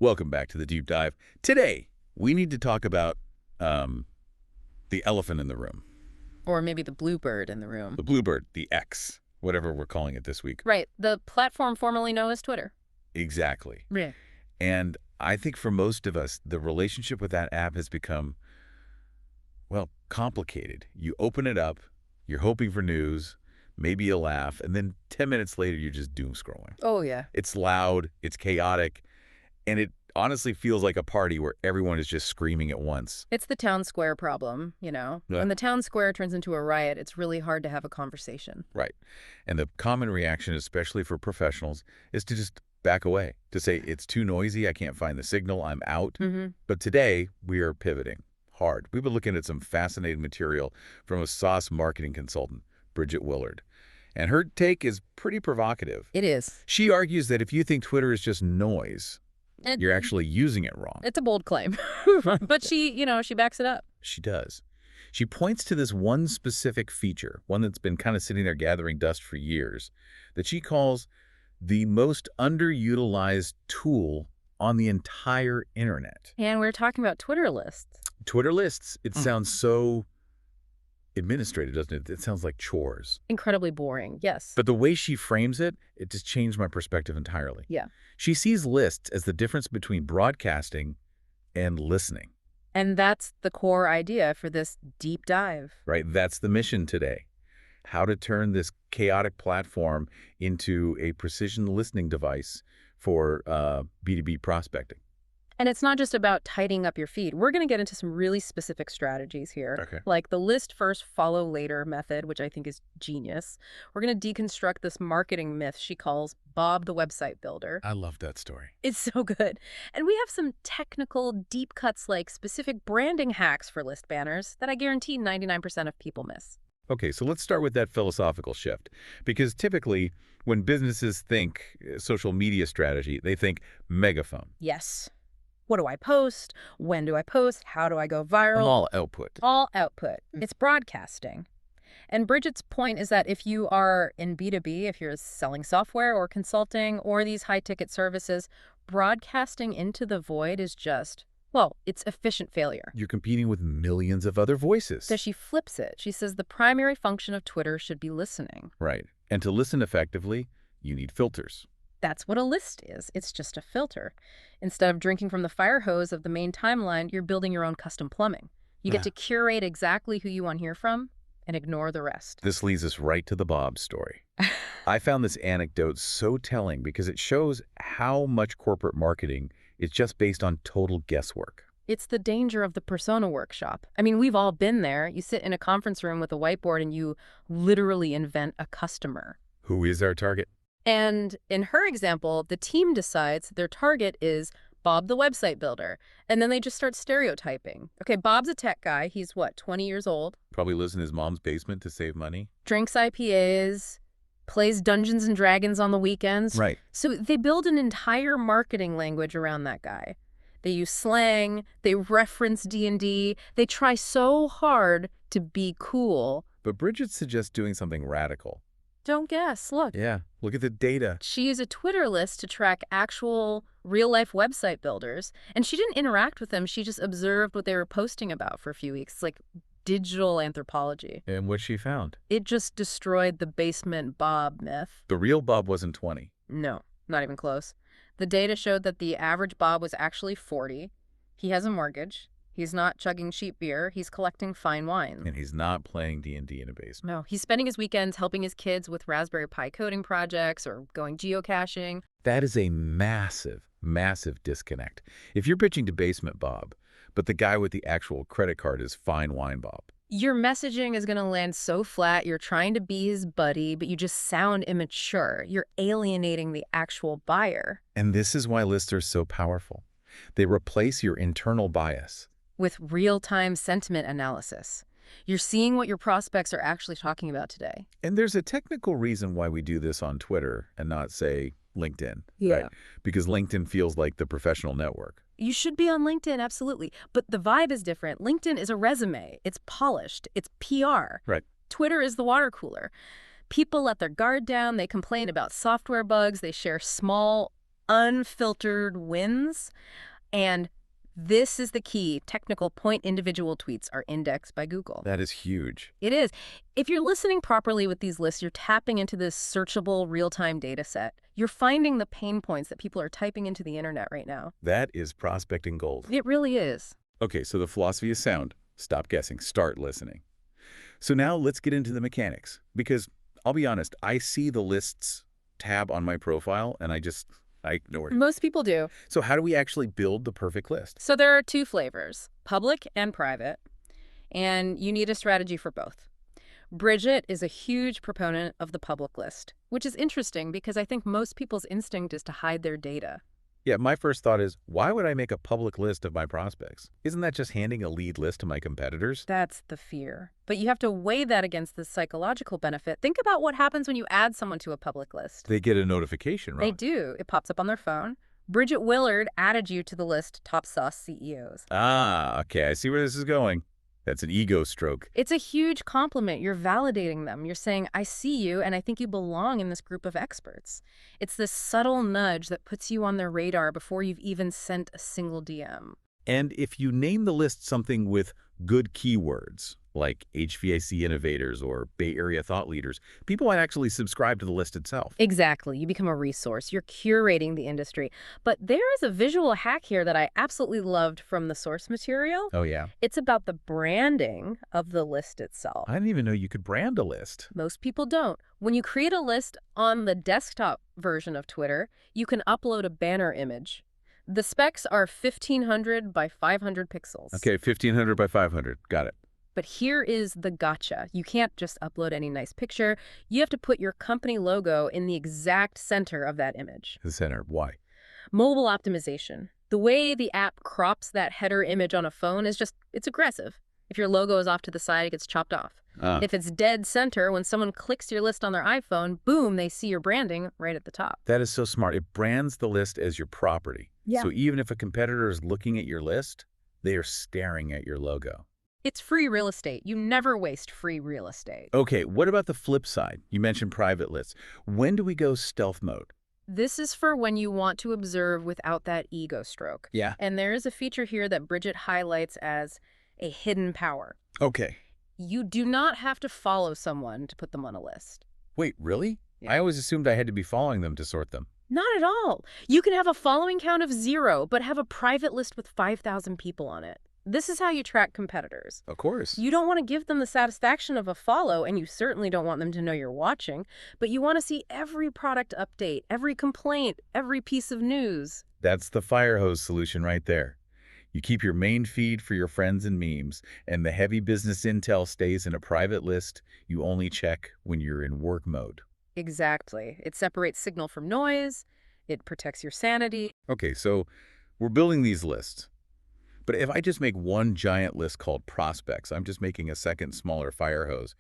Welcome back to the Deep Dive. Today, we need to talk about the elephant in the room. Or maybe the bluebird in the room. The bluebird, the X, whatever we're calling it this week. Right. The platform formerly known as Twitter. Exactly. Yeah. And I think for most of us, the relationship with that app has become, well, complicated. You open it up, you're hoping for news, maybe a laugh, and then 10 minutes later, you're just doom scrolling. Oh, yeah. It's loud, it's chaotic, and it honestly feels like a party where everyone is just screaming at once. It's the town square problem, you know. Yeah. When the town square turns into a riot, it's really hard to have a conversation. Right. And the common reaction, especially for professionals, is to just back away, to say, it's too noisy, I can't find the signal, I'm out. But today, we are pivoting hard. We've been looking at some fascinating material from a SaaS marketing consultant, Bridget Willard. And her take is pretty provocative. It is. She argues that if you think Twitter is just noise, you're actually using it wrong. It's a bold claim. But she backs it up. She does. She points to this one specific feature, one that's been kind of sitting there gathering dust for years, that she calls the most underutilized tool on the entire internet. And we're talking about Twitter lists. Twitter lists. It sounds so administrative, doesn't it? It sounds like chores. Incredibly boring, yes. But the way she frames it, it just changed my perspective entirely. Yeah. She sees lists as the difference between broadcasting and listening. And that's the core idea for this deep dive. Right? That's the mission today. How to turn this chaotic platform into a precision listening device for B2B prospecting. And it's not just about tidying up your feed. We're going to get into some really specific strategies here, Okay. like the list first, follow later method, which I think is genius. We're going to deconstruct this marketing myth she calls Bob the website builder. I love that story. It's so good. And we have some technical deep cuts like specific branding hacks for list banners that I guarantee 99% of people miss. Okay, so let's start with that philosophical shift. Because typically, when businesses think social media strategy, they think megaphone. Yes. What do I post? When do I post? How do I go viral? All output. All output. It's broadcasting. And Bridget's point is that if you are in B2B, if you're selling software or consulting or these high-ticket services, broadcasting into the void is just, well, it's efficient failure. You're competing with millions of other voices. So she flips it. She says the primary function of Twitter should be listening. Right. And to listen effectively, you need filters. That's what a list is. It's just a filter. Instead of drinking from the fire hose of the main timeline, you're building your own custom plumbing. You get to curate exactly who you want to hear from and ignore the rest. This leads us right to the Bob story. I found this anecdote so telling because it shows how much corporate marketing is just based on total guesswork. It's the danger of the persona workshop. I mean, we've all been there. You sit in a conference room with a whiteboard and you literally invent a customer. Who is our target? And in her example, the team decides their target is Bob the website builder. And then they just start stereotyping. Okay, Bob's a tech guy. He's what, 20 years old? Probably lives in his mom's basement to save money. Drinks IPAs, plays Dungeons and Dragons on the weekends. Right. So they build an entire marketing language around that guy. They use slang, they reference D&D, they try so hard to be cool. But Bridget suggests doing something radical. Don't guess, look. Yeah, look at the data. She used a Twitter list to track actual real-life website builders, and she didn't interact with them. She just observed what they were posting about for a few weeks. It's like digital anthropology. And what she found? It just destroyed the basement Bob myth. The real Bob wasn't 20. No, not even close. The data showed that the average Bob was actually 40. He has a mortgage. He's not chugging cheap beer. He's collecting fine wine. And he's not playing D&D in a basement. No, he's spending his weekends helping his kids with Raspberry Pi coding projects or going geocaching. That is a massive, massive disconnect. If you're pitching to Basement Bob, but the guy with the actual credit card is Fine Wine Bob. Your messaging is going to land so flat. You're trying to be his buddy, but you just sound immature. You're alienating the actual buyer. And this is why lists are so powerful. They replace your internal bias with real-time sentiment analysis. You're seeing what your prospects are actually talking about today. And there's a technical reason why we do this on Twitter and not, say, LinkedIn. Yeah. Right? Because LinkedIn feels like the professional network. You should be on LinkedIn, absolutely. But the vibe is different. LinkedIn is a resume. It's polished. It's PR. Right. Twitter is the water cooler. People let their guard down. They complain about software bugs. They share small, unfiltered wins. And this is the key. Technical point individual tweets are indexed by Google. That is huge. It is. If you're listening properly with these lists, you're tapping into this searchable real-time data set. You're finding the pain points that people are typing into the internet right now. That is prospecting gold. It really is. Okay, so the philosophy is sound. Stop guessing. Start listening. So now let's get into the mechanics. Because I'll be honest, I see the lists tab on my profile and I ignore it. Most people do. So how do we actually build the perfect list? So there are two flavors, public and private, and you need a strategy for both. Bridget is a huge proponent of the public list, which is interesting because I think most people's instinct is to hide their data. Yeah, my first thought is, why would I make a public list of my prospects? Isn't that just handing a lead list to my competitors? That's the fear. But you have to weigh that against the psychological benefit. Think about what happens when you add someone to a public list. They get a notification, right? They do. It pops up on their phone. Bridget Willard added you to the list top SaaS CEOs. Ah, okay, I see where this is going. That's an ego stroke. It's a huge compliment. You're validating them. You're saying, I see you, and I think you belong in this group of experts. It's this subtle nudge that puts you on their radar before you've even sent a single DM. And if you name the list something with good keywords, like HVAC innovators or Bay Area thought leaders, people might actually subscribe to the list itself. Exactly. You become a resource. You're curating the industry. But there is a visual hack here that I absolutely loved from the source material. Oh, yeah? It's about the branding of the list itself. I didn't even know you could brand a list. Most people don't. When you create a list on the desktop version of Twitter, you can upload a banner image. The specs are 1,500 by 500 pixels. Okay, 1,500 by 500. Got it. But here is the gotcha. You can't just upload any nice picture. You have to put your company logo in the exact center of that image. The center. Why? Mobile optimization. The way the app crops that header image on a phone is it's aggressive. If your logo is off to the side, it gets chopped off. If it's dead center, when someone clicks your list on their iPhone, boom, they see your branding right at the top. That is so smart. It brands the list as your property. Yeah. So even if a competitor is looking at your list, they are staring at your logo. It's free real estate. You never waste free real estate. Okay, what about the flip side? You mentioned private lists. When do we go stealth mode? This is for when you want to observe without that ego stroke. Yeah. And there is a feature here that Bridget highlights as a hidden power. Okay. You do not have to follow someone to put them on a list. Wait, really? Yeah. I always assumed I had to be following them to sort them. Not at all. You can have a following count of 0, but have a private list with 5,000 people on it. This is how you track competitors. Of course. You don't want to give them the satisfaction of a follow, and you certainly don't want them to know you're watching, but you want to see every product update, every complaint, every piece of news. That's the fire hose solution right there. You keep your main feed for your friends and memes, and the heavy business intel stays in a private list you only check when you're in work mode. Exactly. It separates signal from noise. It protects your sanity. Okay, so we're building these lists. But if I just make one giant list called prospects, I'm just making a second smaller fire hose.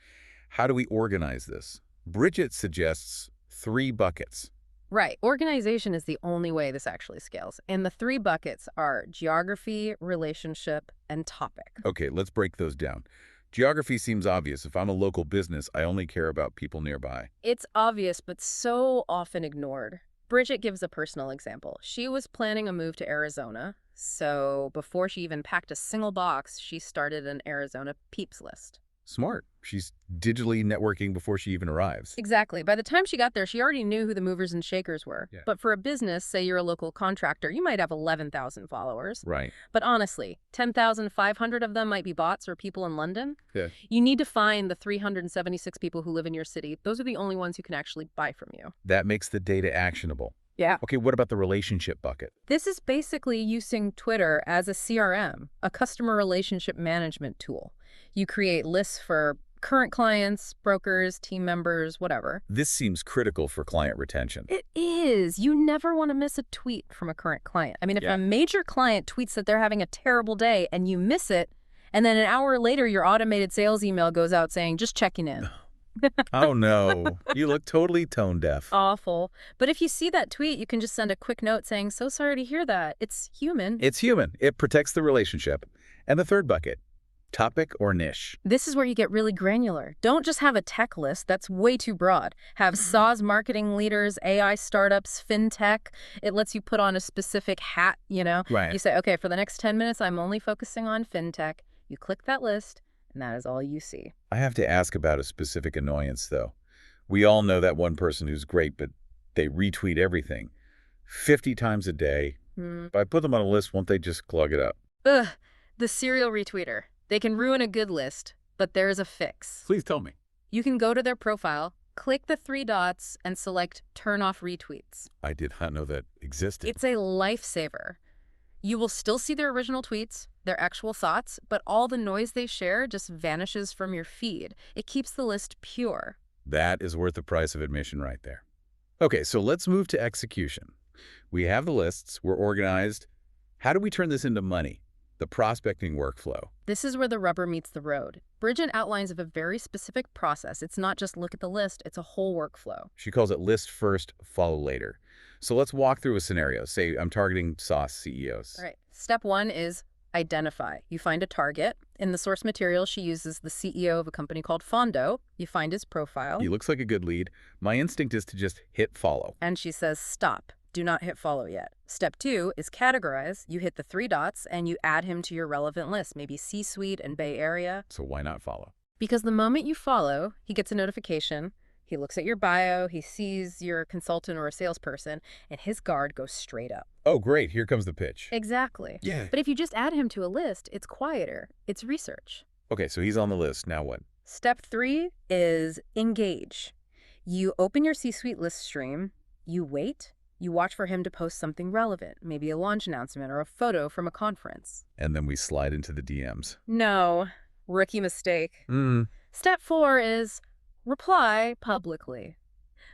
How do we organize this? Bridget suggests 3 buckets. Right. Organization is the only way this actually scales. And the 3 buckets are geography, relationship, and topic. Okay, let's break those down. Geography seems obvious. If I'm a local business, I only care about people nearby. It's obvious, but so often ignored. Bridget gives a personal example. She was planning a move to Arizona, so before she even packed a single box, she started an Arizona peeps list. Smart. She's digitally networking before she even arrives. Exactly. By the time she got there, she already knew who the movers and shakers were. Yeah. But for a business, say you're a local contractor, you might have 11,000 followers. Right. But honestly, 10,500 of them might be bots or people in London. Yeah. You need to find the 376 people who live in your city. Those are the only ones who can actually buy from you. That makes the data actionable. Yeah. Okay, what about the relationship bucket? This is basically using Twitter as a CRM, a customer relationship management tool. You create lists for current clients, brokers, team members, whatever. This seems critical for client retention. It is. You never want to miss a tweet from a current client. I mean, if a major client tweets that they're having a terrible day and you miss it, and then an hour later your automated sales email goes out saying, just checking in. Oh, no. You look totally tone deaf. Awful. But if you see that tweet, you can just send a quick note saying, so sorry to hear that. It's human. It's human. It protects the relationship. And the third bucket, Topic or niche? This is where you get really granular. Don't just have a tech list. That's way too broad. Have SaaS marketing leaders, AI startups, fintech. It lets you put on a specific hat, you know? Right. You say, okay, for the next 10 minutes, I'm only focusing on fintech. You click that list, and that is all you see. I have to ask about a specific annoyance, though. We all know that one person who's great, but they retweet everything 50 times a day. If I put them on a list, won't they just clog it up? Ugh, the serial retweeter. They can ruin a good list, but there's a fix. Please tell me. You can go to their profile, click the 3 dots, and select Turn Off Retweets. I did not know that existed. It's a lifesaver. You will still see their original tweets, their actual thoughts, but all the noise they share just vanishes from your feed. It keeps the list pure. That is worth the price of admission right there. Okay, so let's move to execution. We have the lists, we're organized. How do we turn this into money? The prospecting workflow. This is where the rubber meets the road. Bridget outlines a very specific process. It's not just look at the list, it's a whole workflow. She calls it list first, follow later. So let's walk through a scenario. Say I'm targeting SaaS CEOs. All right. Step 1 is identify. You find a target. In the source material, she uses the CEO of a company called Fondo. You find his profile. He looks like a good lead. My instinct is to just hit follow. And she says, stop. Do not hit follow yet. Step 2 is categorize. You hit the 3 dots and you add him to your relevant list, maybe C-suite and Bay Area. So why not follow? Because the moment you follow, he gets a notification. He looks at your bio, he sees you're a consultant or a salesperson, and his guard goes straight up. Oh, great. Here comes the pitch. Exactly. Yeah. But if you just add him to a list, it's quieter. It's research. Okay, so he's on the list. Now what? Step 3 is engage. You open your C-suite list stream, you wait, you watch for him to post something relevant, maybe a launch announcement or a photo from a conference. And then we slide into the DMs. No, rookie mistake. Mm. Step 4 is reply publicly.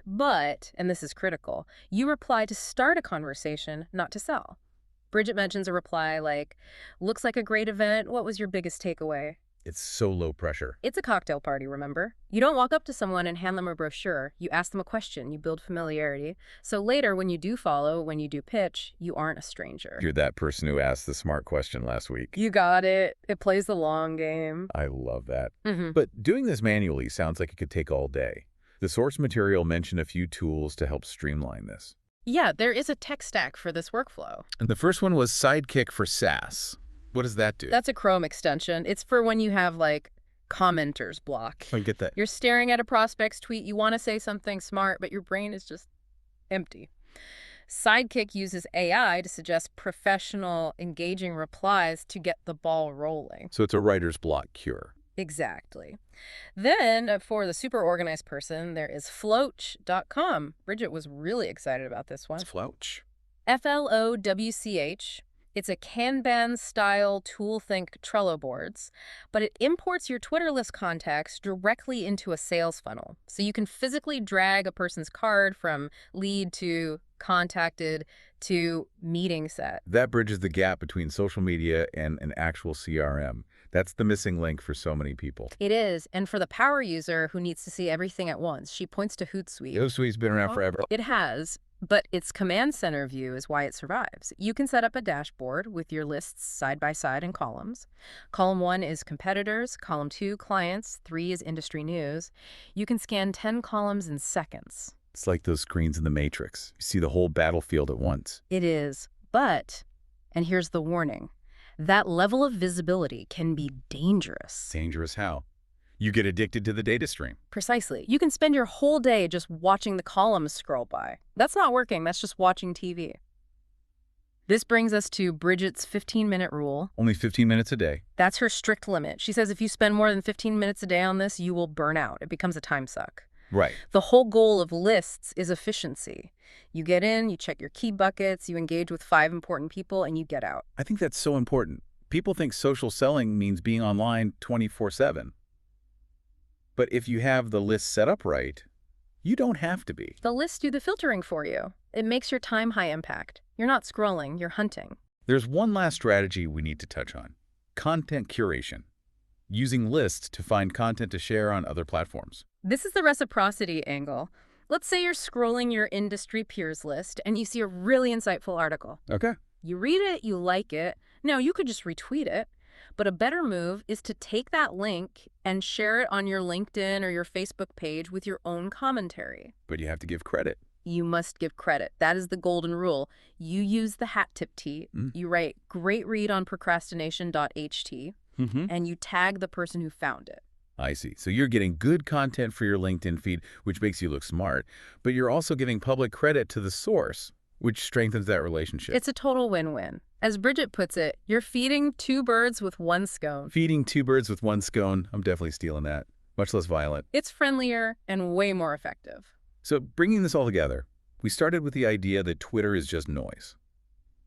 But, and this is critical, you reply to start a conversation, not to sell. Bridget mentions a reply like, looks like a great event. What was your biggest takeaway? It's so low pressure. It's a cocktail party, remember? You don't walk up to someone and hand them a brochure. You ask them a question. You build familiarity. So later, when you do follow, when you do pitch, you aren't a stranger. You're that person who asked the smart question last week. You got it. It plays the long game. I love that. Mm-hmm. But doing this manually sounds like it could take all day. The source material mentioned a few tools to help streamline this. Yeah, there is a tech stack for this workflow. And the first one was Sidekick for SaaS. What does that do? That's a Chrome extension. It's for when you have, like, commenters block. I get that. You're staring at a prospect's tweet. You want to say something smart, but your brain is just empty. Sidekick uses AI to suggest professional, engaging replies to get the ball rolling. So it's a writer's block cure. Exactly. Then, for the super organized person, there is flowch.com. Bridget was really excited about this one. It's flowch. Flowch. It's a Kanban-style tool-think Trello boards, but it imports your Twitter list contacts directly into a sales funnel. So you can physically drag a person's card from lead to contacted to meeting set. That bridges the gap between social media and an actual CRM. That's the missing link for so many people. It is, and for the power user who needs to see everything at once, she points to Hootsuite. Hootsuite's been around forever. It has, but its command center view is why it survives. You can set up a dashboard with your lists side by side in columns. Column 1 is competitors, column 2 clients, 3 is industry news. You can scan 10 columns in seconds. It's like those screens in the Matrix. You see the whole battlefield at once. It is, but, and here's the warning, that level of visibility can be dangerous. Dangerous how? You get addicted to the data stream. Precisely. You can spend your whole day just watching the columns scroll by. That's not working. That's just watching TV. This brings us to Bridget's 15-minute rule. Only 15 minutes a day. That's her strict limit. She says if you spend more than 15 minutes a day on this, you will burn out. It becomes a time suck. Right. The whole goal of lists is efficiency. You get in, you check your key buckets, you engage with 5 important people, and you get out. I think that's so important. People think social selling means being online 24/7. But if you have the list set up right, you don't have to be. The lists do the filtering for you. It makes your time high impact. You're not scrolling, you're hunting. There's one last strategy we need to touch on. Content curation. Using lists to find content to share on other platforms. This is the reciprocity angle. Let's say you're scrolling your industry peers list and you see a really insightful article. Okay. You read it, you like it. Now, you could just retweet it, But a better move is to take that link and share it on your LinkedIn or your Facebook page with your own commentary. But you have to give credit. You must give credit. That is the golden rule. You use the hat tip T. You write great read on procrastination.ht and you tag the person who found it. I see. So you're getting good content for your LinkedIn feed, which makes you look smart, but you're also giving public credit to the source, which strengthens that relationship. It's a total win-win. As Bridget puts it, you're feeding two birds with one scone. Feeding two birds with one scone, I'm definitely stealing that. Much less violent. It's friendlier and way more effective. So bringing this all together, we started with the idea that Twitter is just noise.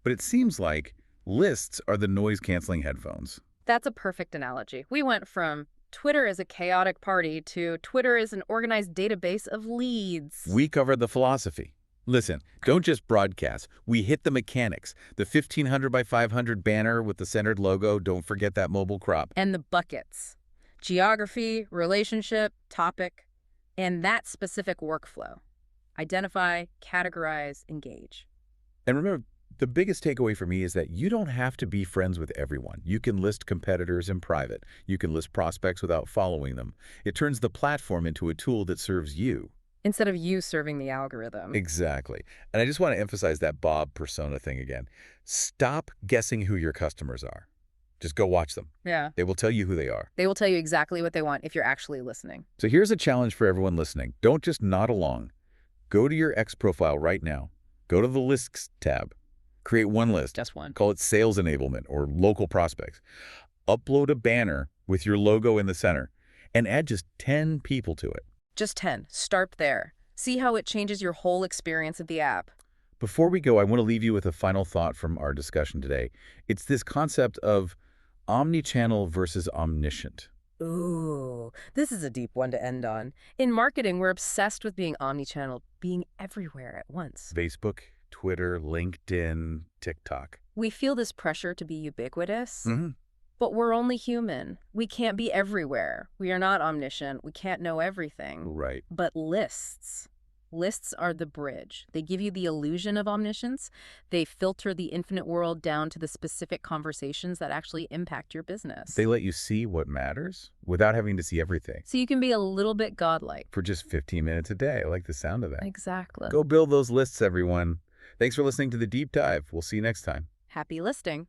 But it seems like lists are the noise-canceling headphones. That's a perfect analogy. We went from Twitter is a chaotic party to Twitter is an organized database of leads. We covered the philosophy. Listen, don't just broadcast. We hit the mechanics. The 1500 by 500 banner with the centered logo, don't forget that mobile crop. And the buckets. Geography, relationship, topic, and that specific workflow. Identify, categorize, engage. And remember, the biggest takeaway for me is that you don't have to be friends with everyone. You can list competitors in private. You can list prospects without following them. It turns the platform into a tool that serves you. Instead of you serving the algorithm. Exactly. And I just want to emphasize that Bob persona thing again. Stop guessing who your customers are. Just go watch them. Yeah. They will tell you who they are. They will tell you exactly what they want if you're actually listening. So here's a challenge for everyone listening. Don't just nod along. Go to your X profile right now. Go to the Lists tab. Create one list. Just one. Call it Sales Enablement or Local Prospects. Upload a banner with your logo in the center and add just 10 people to it. Just 10. Start there. See how it changes your whole experience of the app. Before we go, I want to leave you with a final thought from our discussion today. It's this concept of omnichannel versus omniscient. Ooh, this is a deep one to end on. In marketing, we're obsessed with being omnichannel, being everywhere at once. Facebook, Twitter, LinkedIn, TikTok. We feel this pressure to be ubiquitous, but we're only human. We can't be everywhere. We are not omniscient. We can't know everything. Right. But lists are the bridge. They give you the illusion of omniscience. They filter the infinite world down to the specific conversations that actually impact your business. They let you see what matters without having to see everything. So you can be a little bit godlike. For just 15 minutes a day. I like the sound of that. Exactly. Go build those lists, everyone. Thanks for listening to The Deep Dive. We'll see you next time. Happy listing.